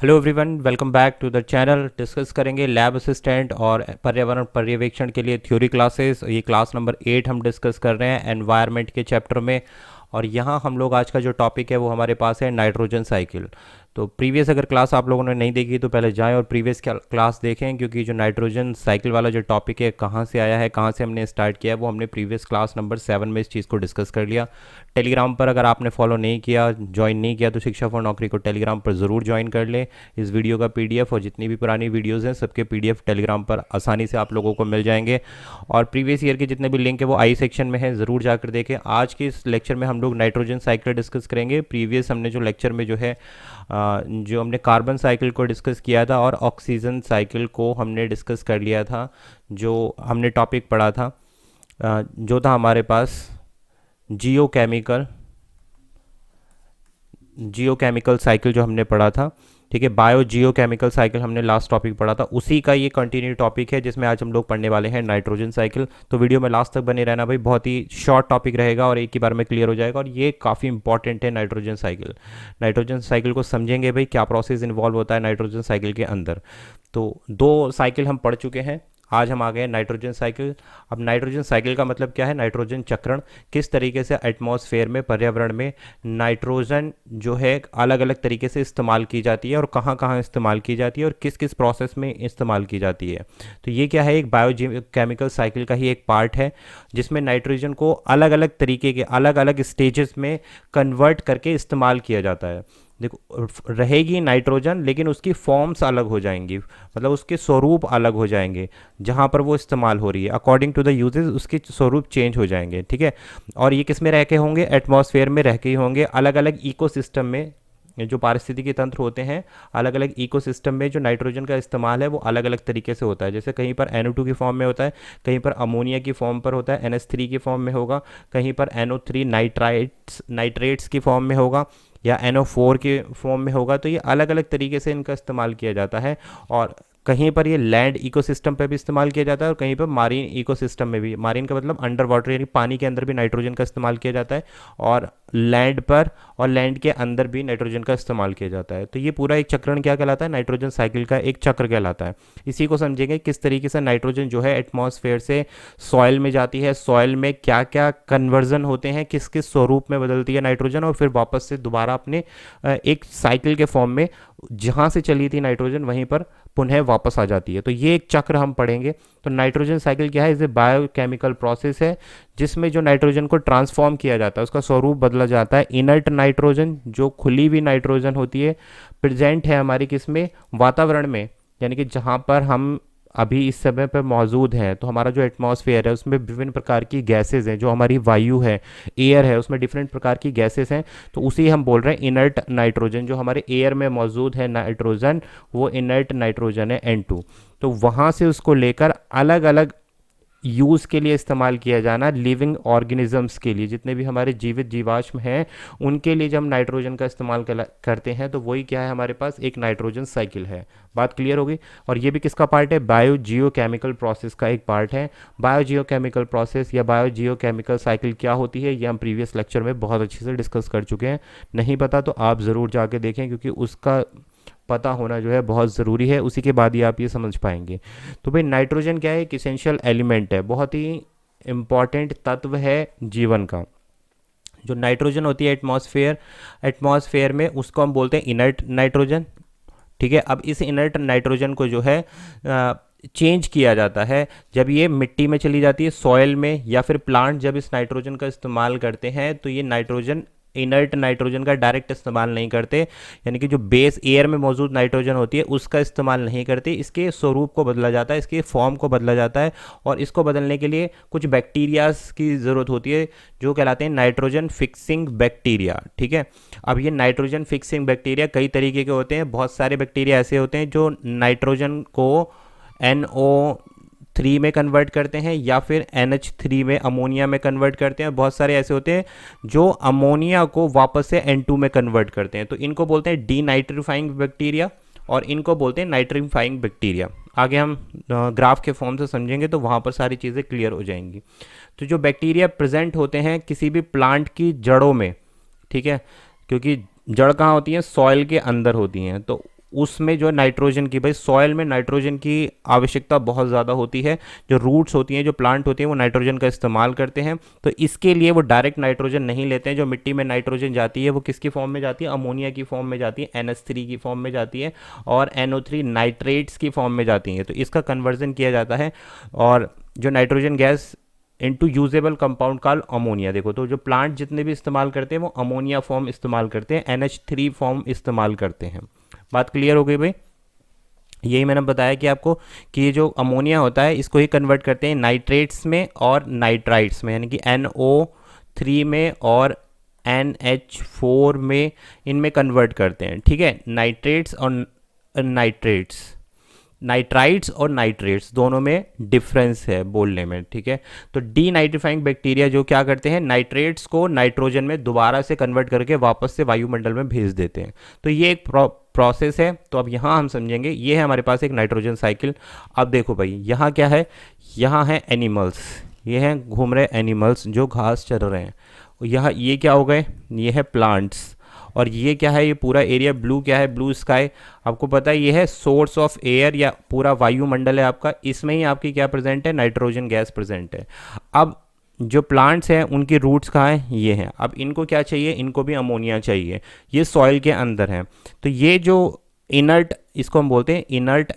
Hello everyone, welcome back to the channel. Discuss करेंगे lab assistant और पर्यावरण पर्यवेक्षण के लिए थ्योरी क्लासेस। ये क्लास नंबर 8 हम डिस्कस कर रहे हैं एनवायरनमेंट के चैप्टर में। और यहाँ हम लोग आज का जो टॉपिक है वो हमारे पास है नाइट्रोजन साइकिल। तो प्रीवियस अगर क्लास आप लोगों ने नहीं देखी तो पहले जाएं और प्रीवियस क्लास देखें, क्योंकि जो नाइट्रोजन साइकिल वाला जो टॉपिक है कहाँ से आया है, कहाँ से हमने स्टार्ट किया है, वो हमने प्रीवियस क्लास नंबर 7 में इस चीज़ को डिस्कस कर लिया। टेलीग्राम पर अगर आपने फॉलो नहीं किया, ज्वाइन नहीं किया, तो शिक्षा फॉर नौकरी को टेलीग्राम पर ज़रूर ज्वाइन कर लें। इस वीडियो का पीडीएफ और जितनी भी पुरानी वीडियोज़ हैं सबके पीडीएफ टेलीग्राम पर आसानी से आप लोगों को मिल जाएंगे। और प्रीवियस ईयर के जितने भी लिंक है वो आई सेक्शन में है, ज़रूर जाकर देखें। आज के इस लेक्चर में हम लोग नाइट्रोजन साइकिल डिस्कस करेंगे। प्रीवियस हमने जो लेक्चर में जो है जो हमने कार्बन साइकिल को डिस्कस किया था और ऑक्सीजन साइकिल को हमने डिस्कस कर लिया था। जो हमने टॉपिक पढ़ा था जो था हमारे पास जियोकेमिकल जियोकेमिकल साइकिल जो हमने पढ़ा था। ठीक है, बायो जियोकेमिकल साइकिल हमने लास्ट टॉपिक पढ़ा था, उसी का ये कंटिन्यू टॉपिक है जिसमें आज हम लोग पढ़ने वाले हैं नाइट्रोजन साइकिल। तो वीडियो में लास्ट तक बने रहना भाई, बहुत ही शॉर्ट टॉपिक रहेगा और एक ही बार में क्लियर हो जाएगा। और ये काफ़ी इंपॉर्टेंट है नाइट्रोजन साइकिल। नाइट्रोजन साइकिल को समझेंगे भाई, क्या प्रोसेस इन्वॉल्व होता है नाइट्रोजन साइकिल के अंदर। तो दो साइकिल हम पढ़ चुके हैं, आज हम आ गए नाइट्रोजन साइकिल। अब नाइट्रोजन साइकिल का मतलब क्या है? नाइट्रोजन चक्रण। किस तरीके से एटमॉस्फेयर में, पर्यावरण में नाइट्रोजन जो है अलग अलग तरीके से इस्तेमाल की जाती है और कहाँ कहाँ इस्तेमाल की जाती है और किस किस प्रोसेस में इस्तेमाल की जाती है। तो ये क्या है? एक बायोकेमिकल साइकिल का ही एक पार्ट है जिसमें नाइट्रोजन को अलग अलग तरीके के अलग अलग स्टेजेस में कन्वर्ट करके इस्तेमाल किया जाता है। देखो, रहेगी नाइट्रोजन लेकिन उसकी फॉर्म्स अलग हो जाएंगी, मतलब उसके स्वरूप अलग हो जाएंगे। जहाँ पर वो इस्तेमाल हो रही है अकॉर्डिंग टू द यूजेस उसके स्वरूप चेंज हो जाएंगे। ठीक है, और ये किस में रह के होंगे? एटमॉस्फेयर में रह के ही होंगे, अलग अलग इकोसिस्टम में। जो पारिस्थितिकी तंत्र होते हैं, अलग अलग इकोसिस्टम में जो नाइट्रोजन का इस्तेमाल है वो अलग अलग तरीके से होता है। जैसे कहीं पर NO2 की फॉर्म में होता है, कहीं पर अमोनिया की फॉर्म पर होता है, NH3 की फॉर्म में होगा, कहीं पर NO3 नाइट्रेट्स की फॉर्म में होगा या NO4 के फॉर्म में होगा। तो ये अलग अलग तरीके से इनका इस्तेमाल किया जाता है। और कहीं पर ये लैंड इकोसिस्टम पे भी इस्तेमाल किया जाता है और कहीं पर मारीन इकोसिस्टम में भी। मारीन का मतलब अंडर वाटर, यानी पानी के अंदर भी नाइट्रोजन का इस्तेमाल किया जाता है, और लैंड पर और लैंड के अंदर भी नाइट्रोजन का इस्तेमाल किया जाता है। तो ये पूरा एक चक्रण क्या कहलाता है? नाइट्रोजन साइकिल का एक चक्र कहलाता है। इसी को समझेंगे किस तरीके से नाइट्रोजन जो है एटमॉस्फेयर से सॉइल में जाती है, सॉइल में क्या क्या कन्वर्जन होते हैं, किस किस स्वरूप में बदलती है नाइट्रोजन, और फिर वापस से दोबारा अपने एक साइकिल के फॉर्म में जहाँ से चली थी नाइट्रोजन वहीं पर पुनः वापस आ जाती है। तो ये एक चक्र हम पढ़ेंगे। तो नाइट्रोजन साइकिल क्या है? इसे बायोकेमिकल प्रोसेस है जिसमें जो नाइट्रोजन को ट्रांसफॉर्म किया जाता है, उसका स्वरूप बदला जाता है। इनर्ट नाइट्रोजन, जो खुली हुई नाइट्रोजन होती है, प्रेजेंट है हमारी किसमें? वातावरण में, यानी कि जहाँ पर हम अभी इस समय पर मौजूद हैं। तो हमारा जो एटमॉस्फेयर है उसमें विभिन्न प्रकार की गैसेज हैं, जो हमारी वायु है, एयर है, उसमें डिफरेंट प्रकार की गैसेज हैं। तो उसी हम बोल रहे हैं इनर्ट नाइट्रोजन। जो हमारे एयर में मौजूद है नाइट्रोजन, वो इनर्ट नाइट्रोजन है, N2। तो वहाँ से उसको लेकर अलग अलग यूज़ के लिए इस्तेमाल किया जाना, लिविंग ऑर्गेनिजम्स के लिए, जितने भी हमारे जीवित जीवाश्म हैं उनके लिए जब हम नाइट्रोजन का इस्तेमाल करते हैं तो वही क्या है? हमारे पास एक नाइट्रोजन साइकिल है। बात क्लियर होगी। और ये भी किसका पार्ट है? बायो जियोकेमिकल प्रोसेस का एक पार्ट है। बायो जियोकेमिकल प्रोसेस या बायो जियोकेमिकल साइकिल क्या होती है ये हम प्रीवियस लेक्चर में बहुत अच्छे से डिस्कस कर चुके हैं। नहीं पता तो आप ज़रूर जाके देखें, क्योंकि उसका पता होना जो है बहुत ज़रूरी है, उसी के बाद ही आप ये समझ पाएंगे। तो भाई नाइट्रोजन क्या है? एक इसेंशियल एलिमेंट है, बहुत ही इम्पॉर्टेंट तत्व है जीवन का। जो नाइट्रोजन होती है एटमॉस्फेयर में, उसको हम बोलते हैं इनर्ट नाइट्रोजन। ठीक है, अब इस इनर्ट नाइट्रोजन को जो है चेंज किया जाता है जब ये मिट्टी में चली जाती है, सॉयल में, या फिर प्लांट जब इस नाइट्रोजन का इस्तेमाल करते हैं तो ये नाइट्रोजन, इनर्ट नाइट्रोजन का डायरेक्ट इस्तेमाल नहीं करते, यानी कि जो बेस एयर में मौजूद नाइट्रोजन होती है उसका इस्तेमाल नहीं करते। इसके स्वरूप को बदला जाता है, इसके फॉर्म को बदला जाता है, और इसको बदलने के लिए कुछ बैक्टीरियाज की ज़रूरत होती है जो कहलाते हैं नाइट्रोजन फिक्सिंग बैक्टीरिया। ठीक है, अब ये नाइट्रोजन फिक्सिंग बैक्टीरिया कई तरीके के होते हैं। बहुत सारे बैक्टीरिया ऐसे होते हैं जो नाइट्रोजन को NO3 में कन्वर्ट करते हैं या फिर NH3 में, अमोनिया में कन्वर्ट करते हैं। बहुत सारे ऐसे होते हैं जो अमोनिया को वापस से N2 में कन्वर्ट करते हैं। तो इनको बोलते हैं डीनाइट्रीफाइंग बैक्टीरिया और इनको बोलते हैं नाइट्रीफाइंग बैक्टीरिया। आगे हम ग्राफ के फॉर्म से समझेंगे तो वहाँ पर सारी चीज़ें क्लियर हो जाएंगी। तो जो बैक्टीरिया प्रेजेंट होते हैं किसी भी प्लांट की जड़ों में, ठीक है, क्योंकि जड़ कहाँ होती है? सॉइल के अंदर होती हैं। तो उसमें जो नाइट्रोजन की, भाई सॉयल में नाइट्रोजन की आवश्यकता बहुत ज़्यादा होती है, जो रूट्स होती हैं, जो प्लांट होती हैं, वो नाइट्रोजन का इस्तेमाल करते हैं। तो इसके लिए वो डायरेक्ट नाइट्रोजन नहीं लेते हैं। जो मिट्टी में नाइट्रोजन जाती है वो किसकी फॉर्म में जाती है, अमोनिया की फॉर्म में जाती है, NH3 की फॉर्म में जाती है और NO3 नाइट्रेट्स की फॉर्म में जाती है। तो इसका कन्वर्जन किया जाता है और जो nitrogen gas into usable compound called ammonia. देखो तो जो प्लांट जितने भी इस्तेमाल करते हैं वो अमोनिया फॉर्म इस्तेमाल करते हैं, NH3 फॉर्म इस्तेमाल करते हैं। बात क्लियर हो गई भाई? यही मैंने बताया कि आपको कि ये जो अमोनिया होता है इसको ही कन्वर्ट करते हैं नाइट्रेट्स में और नाइट्राइट्स में, यानी कि NO3 में और NH4 में, इनमें कन्वर्ट करते हैं। ठीक है, नाइट्रेट्स और नाइट्रेट्स, नाइट्राइट्स और नाइट्रेट्स दोनों में डिफरेंस है बोलने में। ठीक है, तो डी नाइट्रीफाइंग बैक्टीरिया जो क्या करते हैं, नाइट्रेट्स को नाइट्रोजन में दोबारा से कन्वर्ट करके वापस से वायुमंडल में भेज देते हैं। तो ये एक प्रोसेस है। तो अब यहाँ हम समझेंगे, ये है हमारे पास एक नाइट्रोजन साइकिल। अब देखो भाई यहाँ क्या है, यहाँ है एनिमल्स, ये हैं घूम रहे एनिमल्स जो घास चर रहे हैं। यहाँ ये क्या हो गए, ये है प्लांट्स। और ये क्या है, ये पूरा एरिया ब्लू क्या है, ब्लू स्काई। आपको पता है ये है सोर्स ऑफ एयर या पूरा वायुमंडल है आपका, इसमें ही आपकी क्या प्रेजेंट है, नाइट्रोजन गैस प्रेजेंट है। अब जो प्लांट्स हैं उनकी रूट्स कहाँ हैं, ये हैं। अब इनको क्या चाहिए, इनको भी अमोनिया चाहिए, ये सॉइल के अंदर है। तो ये जो इनर्ट, इसको हम बोलते हैं इनर्ट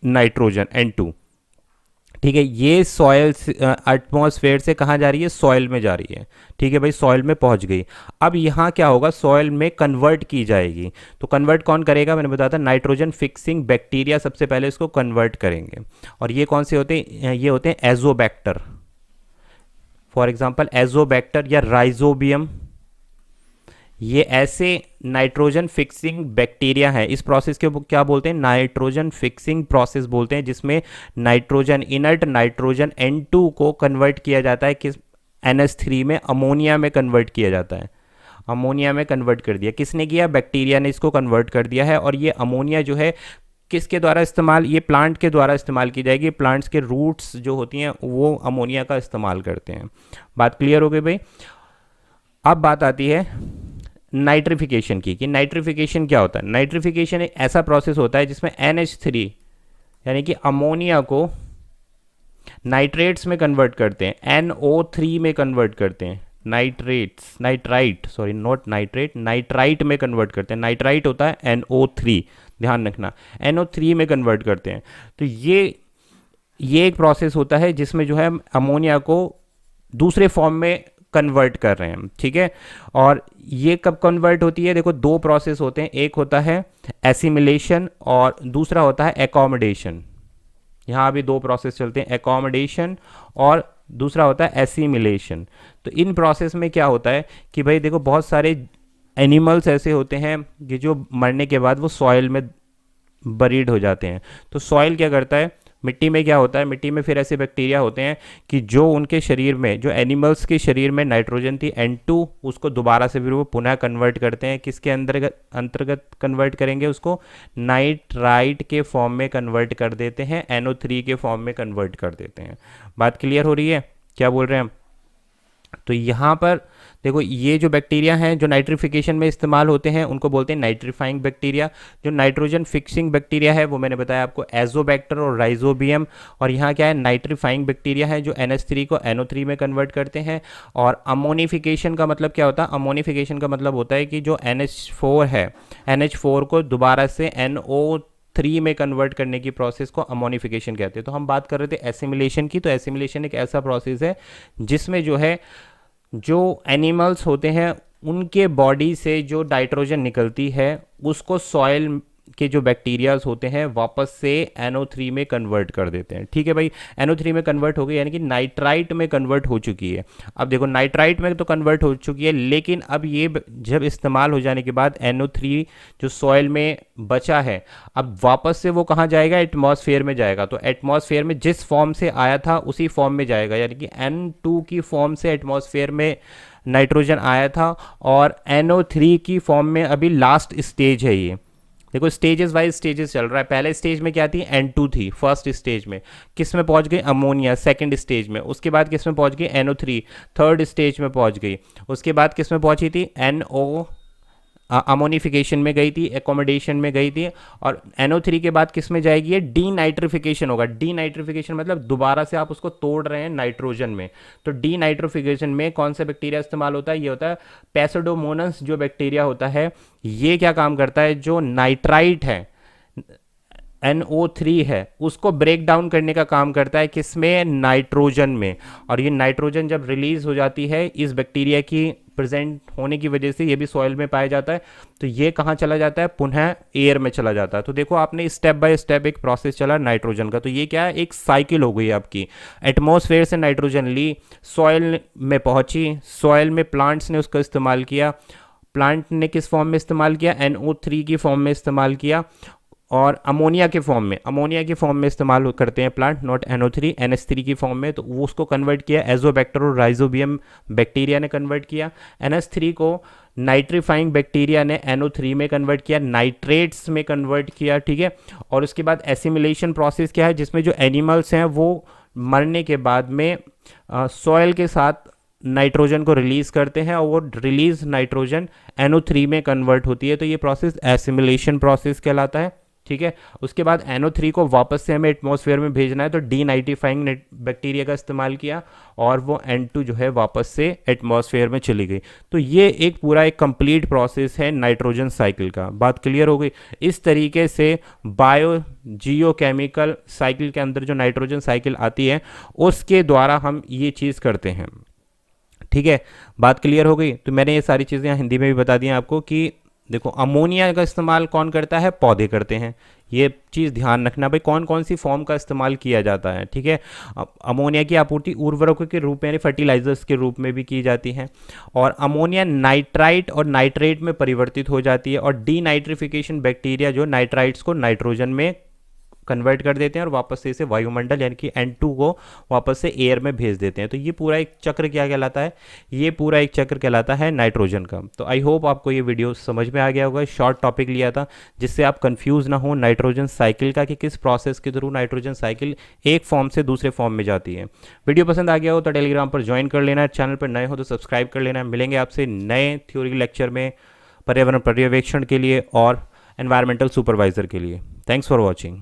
नाइट्रोजन N2। ठीक है, ये सॉयल एटमॉस्फेयर से कहाँ जा रही है, सॉइल में जा रही है। ठीक है भाई, सॉइल में पहुंच गई। अब यहाँ क्या होगा, सॉइल में कन्वर्ट की जाएगी। तो कन्वर्ट कौन करेगा, मैंने बताया था नाइट्रोजन फिक्सिंग बैक्टीरिया सबसे पहले इसको कन्वर्ट करेंगे। और ये कौन से होते हैं, ये होते हैं एजोबैक्टर। फॉर एग्जाम्पल एजोबैक्टर या राइजोबियम, ये ऐसे नाइट्रोजन फिक्सिंग बैक्टीरिया है। इस प्रोसेस के क्या बोलते हैं, नाइट्रोजन फिक्सिंग प्रोसेस बोलते हैं, जिसमें नाइट्रोजन, इनर्ट नाइट्रोजन N2 को कन्वर्ट किया जाता है किस, NH3 में, अमोनिया में कन्वर्ट किया जाता है। अमोनिया में कन्वर्ट कर दिया, किसने किया, बैक्टीरिया ने इसको कन्वर्ट कर दिया है। और ये अमोनिया जो है किसके द्वारा इस्तेमाल, ये प्लांट के द्वारा इस्तेमाल की जाएगी। प्लांट्स के रूट्स जो होती हैं वो अमोनिया का इस्तेमाल करते हैं। बात क्लियर हो गई भाई? अब बात आती है नाइट्रिफिकेशन की, कि नाइट्रिफिकेशन क्या होता है। नाइट्रिफिकेशन एक ऐसा प्रोसेस होता है जिसमें NH3 यानी कि अमोनिया को नाइट्रेट्स में कन्वर्ट करते हैं, NO3 में कन्वर्ट करते हैं, नाइट्राइट में कन्वर्ट करते हैं। नाइट्राइट होता है NO3, ध्यान रखना, NO3 में कन्वर्ट करते हैं। तो ये एक प्रोसेस होता है जिसमें जो है अमोनिया को दूसरे फॉर्म में कन्वर्ट कर रहे हैं। ठीक है, और ये कब कन्वर्ट होती है, देखो दो प्रोसेस होते हैं, एक होता है एसिमिलेशन और दूसरा होता है एकोमोडेशन। यहाँ भी दो प्रोसेस चलते हैं, एकोमोडेशन और दूसरा होता है एसिमिलेशन। तो इन प्रोसेस में क्या होता है कि भाई देखो बहुत सारे एनिमल्स ऐसे होते हैं कि जो मरने के बाद वो सॉइल में बरीड हो जाते हैं। तो सॉइल क्या करता है, मिट्टी में क्या होता है, मिट्टी में फिर ऐसे बैक्टीरिया होते हैं कि जो उनके शरीर में, जो एनिमल्स के शरीर में नाइट्रोजन थी N2, उसको दोबारा से फिर वो पुनः कन्वर्ट करते हैं। किसके अंतर्गत कन्वर्ट करेंगे, उसको नाइट्राइट के फॉर्म में कन्वर्ट कर देते हैं, NO3 के फॉर्म में कन्वर्ट कर देते हैं। बात क्लियर हो रही है, क्या बोल रहे हैं हम? तो यहाँ पर देखो ये जो बैक्टीरिया हैं जो नाइट्रिफिकेशन में इस्तेमाल होते हैं उनको बोलते हैं नाइट्रीफाइंग बैक्टीरिया। जो नाइट्रोजन फिक्सिंग बैक्टीरिया है वो मैंने बताया आपको एजोबैक्टर और राइजोबियम। और यहाँ क्या है, नाइट्रीफाइंग बैक्टीरिया है जो NH3 को NO3 में कन्वर्ट करते हैं। और अमोनिफिकेशन का मतलब क्या होता है, अमोनिफिकेशन का मतलब होता है कि जो NH4 है, NH4 को दोबारा से NO3 में कन्वर्ट करने की प्रोसेस को अमोनिफिकेशन कहते हैं। तो हम बात कर रहे थे एसिमिलेशन की। तो एसिमिलेशन एक ऐसा प्रोसेस है जिसमें जो है जो एनिमल्स होते हैं उनके बॉडी से जो नाइट्रोजन निकलती है उसको सॉइल के जो बैक्टीरियाज होते हैं वापस से NO3 में कन्वर्ट कर देते हैं। ठीक है भाई, NO3 में कन्वर्ट हो गई यानी कि नाइट्राइट में कन्वर्ट हो चुकी है। अब देखो नाइट्राइट में तो कन्वर्ट हो चुकी है, लेकिन अब ये जब इस्तेमाल हो जाने के बाद NO3 जो सॉइल में बचा है अब वापस से वो कहाँ जाएगा, एटमॉस्फेयर में जाएगा। तो एटमॉस्फेयर में जिस फॉर्म से आया था उसी फॉर्म में जाएगा, यानी कि N2 की फॉर्म से एटमॉस्फेयर में नाइट्रोजन आया था और NO3 की फॉर्म में अभी लास्ट स्टेज है ये। देखो स्टेजेस वाइज स्टेजेस चल रहा है। पहले स्टेज में क्या थी, N2 थी फर्स्ट स्टेज में, किस में पहुंच गई, अमोनिया सेकंड स्टेज में। उसके बाद किस में पहुंच गई, NO3 थर्ड स्टेज में पहुंच गई। उसके बाद किस में पहुंची थी, अमोनिफिकेशन में गई थी, एकोमोडेशन में गई थी, और NO3 के बाद किस में जाएगी, ये डीनाइट्रिफिकेशन होगा। डीनाइट्रिफिकेशन मतलब दोबारा से आप उसको तोड़ रहे हैं नाइट्रोजन में। तो डीनाइट्रिफिकेशन में कौन सा बैक्टीरिया इस्तेमाल होता है, ये होता है पैसिडोमोनास जो बैक्टीरिया होता है। ये क्या काम करता है, जो नाइट्राइट है NO3 है उसको ब्रेक डाउन करने का काम करता है, किसमें, नाइट्रोजन में। और ये नाइट्रोजन जब रिलीज हो जाती है इस बैक्टीरिया की प्रेजेंट होने की वजह से, ये भी सॉइल में पाया जाता है, तो ये कहाँ चला जाता है, पुनः एयर में चला जाता है। तो देखो आपने स्टेप बाय स्टेप एक प्रोसेस चला नाइट्रोजन का। तो ये क्या है, एक साइकिल हो गई आपकी। एटमॉस्फेयर से नाइट्रोजन ली, सॉइल में पहुंची, सॉइल में प्लांट्स ने उसका इस्तेमाल किया, प्लांट ने किस फॉर्म में इस्तेमाल किया, NO3 की फॉर्म में इस्तेमाल किया, और अमोनिया के फॉर्म में, अमोनिया के फॉर्म में इस्तेमाल करते हैं प्लांट, नॉट NO3, NH3 की फॉर्म में। तो वो उसको कन्वर्ट किया, एजोबैक्टर और राइजोबियम बैक्टीरिया ने कन्वर्ट किया। NH3 को नाइट्रीफाइंग बैक्टीरिया ने NO3 में कन्वर्ट किया, नाइट्रेट्स में कन्वर्ट किया, ठीक है। और उसके बाद एसिमिलेशन प्रोसेस क्या है, जिसमें जो एनिमल्स हैं वो मरने के बाद में सॉयल के साथ नाइट्रोजन को रिलीज करते हैं, और वो रिलीज नाइट्रोजन NO3 में कन्वर्ट होती है। तो ये प्रोसेस एसिमिलेशन प्रोसेस कहलाता है, ठीक है। उसके बाद NO3 को वापस से हमें एटमॉस्फेयर में भेजना है, तो डीनाइट्रीफाइंग बैक्टीरिया का इस्तेमाल किया, और वो N2 जो है वापस से एटमॉस्फेयर में चली गई। तो ये एक पूरा एक कंप्लीट प्रोसेस है नाइट्रोजन साइकिल का। बात क्लियर हो गई। इस तरीके से बायो जियोकेमिकल साइकिल के अंदर जो नाइट्रोजन साइकिल आती है उसके द्वारा हम ये चीज़ करते हैं, ठीक है। बात क्लियर हो गई। तो मैंने ये सारी चीज़ें यहाँ हिंदी में भी बता दी आपको कि देखो अमोनिया का इस्तेमाल कौन करता है, पौधे करते हैं। ये चीज़ ध्यान रखना भाई, कौन कौन सी फॉर्म का इस्तेमाल किया जाता है, ठीक है। अमोनिया की आपूर्ति उर्वरकों के रूप में यानी फर्टिलाइजर्स के रूप में भी की जाती है, और अमोनिया नाइट्राइट और नाइट्रेट में परिवर्तित हो जाती है, और डीनाइट्रिफिकेशन बैक्टीरिया जो नाइट्राइट्स को नाइट्रोजन में कन्वर्ट कर देते हैं और वापस से इसे वायुमंडल यानी कि N2 को वापस से एयर में भेज देते हैं। तो ये पूरा एक चक्र क्या कहलाता है, ये पूरा एक चक्र कहलाता है नाइट्रोजन का। तो आई होप आपको ये वीडियो समझ में आ गया होगा। शॉर्ट टॉपिक लिया था जिससे आप कंफ्यूज ना हो नाइट्रोजन साइकिल का, कि किस प्रोसेस के थ्रू नाइट्रोजन साइकिल एक फॉर्म से दूसरे फॉर्म में जाती है। वीडियो पसंद आ गया हो तो टेलीग्राम पर ज्वाइन कर लेना है, चैनल पर नए हो तो सब्सक्राइब कर लेना है। मिलेंगे आपसे नए थ्योरी लेक्चर में पर्यावरण पर्यवेक्षण के लिए और एनवायरमेंटल सुपरवाइजर के लिए। Thanks for watching.